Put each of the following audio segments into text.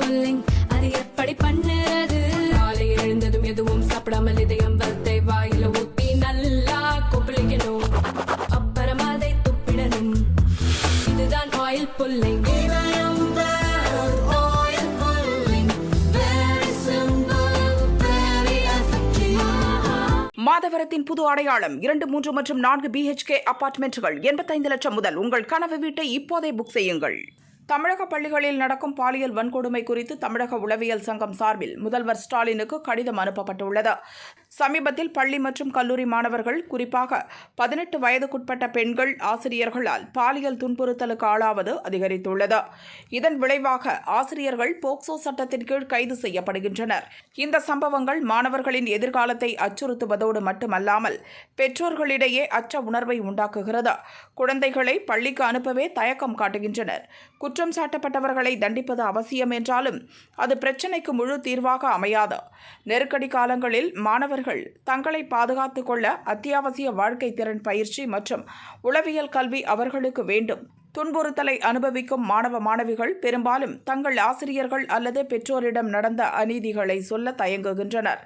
Pulling அது எப்படி பண்ணுறது? காலை எழுந்ததும் எதுவும் சாப்பிடாமல் இதயம் வளத்தை வாயில ஊத்தி நல்லா கொப்பளிக்கணும். அப்புறம் அதை துப்பிடணும். இதுதான் ஆயில் புல்லிங். மாதவரத்தின் புது அடையாளம் 2, 3 மற்றும் 4 BHK அபார்ட்மெண்ட்டுகள் 85 லட்சம் முதல். உங்கள் கனவு வீட்டை இப்போதே புக் செய்யுங்கள். தமிழக பள்ளிகளில் நடக்கும் பாலியல் வன்கொடுமை குறித்து தமிழக உளவியல் சங்கம் சார்பில் முதல்வர் ஸ்டாலினுக்கு கடிதம் அனுப்பப்பட்டுள்ளது. சமீபத்தில் பள்ளி மற்றும் கல்லூரி மாணவர்கள், குறிப்பாக 18 வயதுக்குட்பட்ட பெண்கள் ஆசிரியர்களால் பாலியல் துன்புறுத்தலுக்கு ஆளாவது அதிகரித்துள்ளது. இதன் விளைவாக ஆசிரியர்கள் போக்சோ சட்டத்தின் கீழ் கைது செய்யப்படுகின்றனர். இந்த சம்பவங்கள் மாணவர்களின் எதிர்காலத்தை அச்சுறுத்துவதோடு மட்டுமல்லாமல் பெற்றோர்களிடையே அச்ச உணர்வை உண்டாக்குகிறது. குழந்தைகளை பள்ளிக்கு அனுப்பவே தயக்கம் காட்டுகின்றனர். குற்றம் சாட்டப்பட்டவர்களை தண்டிப்பது அவசியம் என்றாலும் அது பிரச்சினைக்கு முழு தீர்வாக அமையாது. நெருக்கடி காலங்களில் மாணவர்கள் தங்களை பாதுகாத்துக் கொள்ள அத்தியாவசிய வாழ்க்கை திறன் பயிற்சி மற்றும் உளவியல் கல்வி அவர்களுக்கு வேண்டும். துன்புறுத்தலை அனுபவிக்கும் மாணவ மாணவிகள் பெரும்பாலும் தங்கள் ஆசிரியர்கள் அல்லது பெற்றோரிடம் நடந்த அநீதிகளை சொல்ல தயங்குகின்றனர்.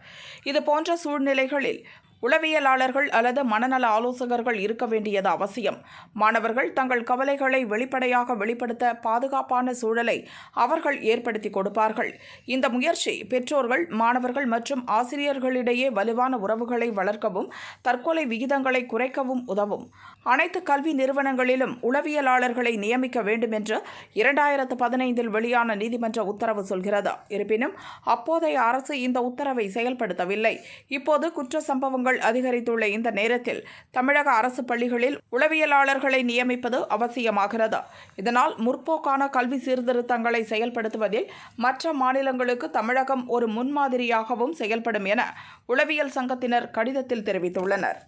இதுபோன்ற சூழ்நிலைகளில் உளவியலாளர்கள் அல்லது மனநல ஆலோசகர்கள் இருக்க வேண்டியது அவசியம். மாணவர்கள் தங்கள் கவலைகளை வெளிப்படையாக வெளிப்படுத்த பாதுகாப்பான சூழலை அவர்கள் ஏற்படுத்தி கொடுப்பார்கள். இந்த முயற்சி பெற்றோர்கள், மாணவர்கள் மற்றும் ஆசிரியர்களிடையே வலுவான உறவுகளை வளர்க்கவும் தற்கொலை விகிதங்களை குறைக்கவும் உதவும். அனைத்து கல்வி நிறுவனங்களிலும் உளவியலாளர்களை நியமிக்க வேண்டும் என்று 2015 வெளியான நீதிமன்ற உத்தரவு சொல்கிறது. இருப்பினும் அப்போதைய அரசு இந்த உத்தரவை செயல்படுத்தவில்லை. இப்போது குற்ற சம்பவங்கள் அதிகரித்துள்ள இந்த நேரத்தில் தமிழக அரசு பள்ளிகளில் உளவியலாளர்களை நியமிப்பது அவசியமாகிறது. இதனால் முற்போக்கான கல்வி சீர்திருத்தங்களை செயல்படுத்துவதில் மற்ற மாநிலங்களுக்கு தமிழகம் ஒரு முன்மாதிரியாகவும் செயல்படும் என உளவியல் சங்கத்தினர் கடிதத்தில் தெரிவித்துள்ளனர்.